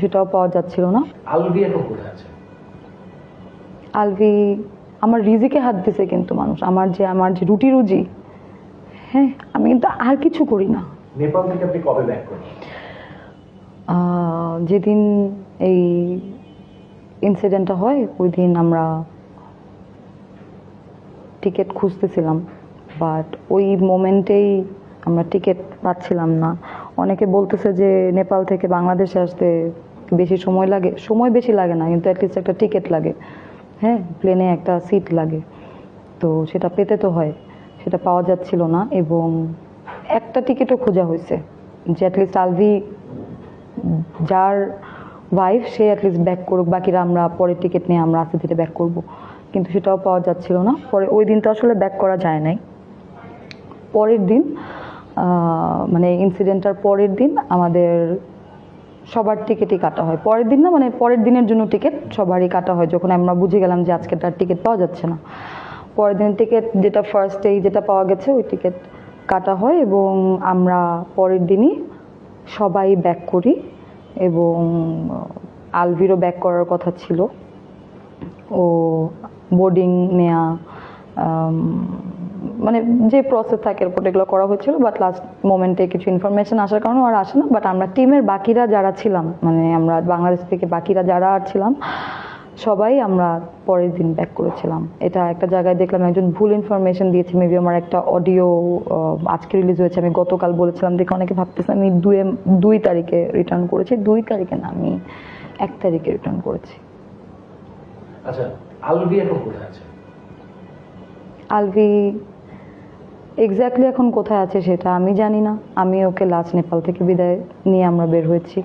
সেটাও পাওয়া যাচ্ছিল না। আলভি এখন কোথায় আছে? আলভি আমার রিজিকে হাত দিছে, কিন্তু মানুষ আমার যে রুটি রুজি, হ্যাঁ আমি কিন্তু আর কিছু করি না। নেপাল থেকে আপনি কবে ব্যাক করেন? যেদিন এই ইনসিডেন্টটা হয় ওই দিন আমরা টিকিট খুঁজতেছিলাম, বাট ওই মোমেন্টেই আমরা টিকিট পাচ্ছিলাম না। অনেকে বলতেছে যে নেপাল থেকে বাংলাদেশে আসতে বেশি সময় লাগে, সময় বেশি লাগে না, কিন্তু অ্যাটলিস্ট একটা টিকিট লাগে, হ্যাঁ প্লেনে একটা সিট লাগে, তো সেটা পেতে তো হয়, সেটা পাওয়া যাচ্ছিল না। এবং একটা টিকিটও খোঁজা হয়েছে যে অ্যাটলিস্ট আলভি যার ওয়াইফ সে অ্যাটলিস্ট ব্যাক করুক, বাকিরা আমরা পরের টিকিট নিয়ে আমরা আস্তে ধীরে ব্যাক করব, কিন্তু সেটাও পাওয়া যাচ্ছিল না। পরে ওই দিন তো আসলে ব্যাক করা যায় নাই। পরের দিন মানে ইনসিডেন্টটার পরের দিন আমাদের সবার টিকিটই কাটা হয়। পরের দিন না, মানে পরের দিনের জন্য টিকিট সবারই কাটা হয়, যখন আমরা বুঝে গেলাম যে আজকে তার টিকিট পাওয়া যাচ্ছে না। পরের দিনের টিকিট যেটা ফার্স্টেই যেটা পাওয়া গেছে ওই টিকিট কাটা হয়, এবং আমরা পরের দিনই সবাই ব্যাক করি। এবং আলভিরও ব্যাক করার কথা ছিল, ও বোর্ডিং নেয়া মানে যে প্রসেস থাকে এরপর এগুলো করা হয়েছিল, বাট লাস্ট মোমেন্টে কিছু ইনফরমেশন আসার কারণে আর আসে না। বাট আমরা টিমের বাকিরা যারা ছিলাম, মানে আমরা বাংলাদেশ থেকে বাকিরা যারা আর ছিলাম সবাই আমরা পরের দিন ব্যাক করেছিলাম। এটা একটা জায়গায় দেখলাম একজন ভুল ইনফরমেশন দিয়েছে, মেবি আমার একটা অডিও আজকে রিলিজ হয়েছে, আমি গতকাল বলেছিলাম দেখে অনেকে ভাবতেছে আমি 2 তারিখে রিটার্ন করেছি। 2 তারিখে না, আমি 1 তারিখে রিটার্ন করেছি। আচ্ছা, আলভি এখন কোথায় আছে? আলভি এক্স্যাক্টলি এখন কোথায় আছে সেটা আমি জানি না। আমি ওকে লাস্ট নেপাল থেকে বিদায় নিয়ে আমরা বের হয়েছি।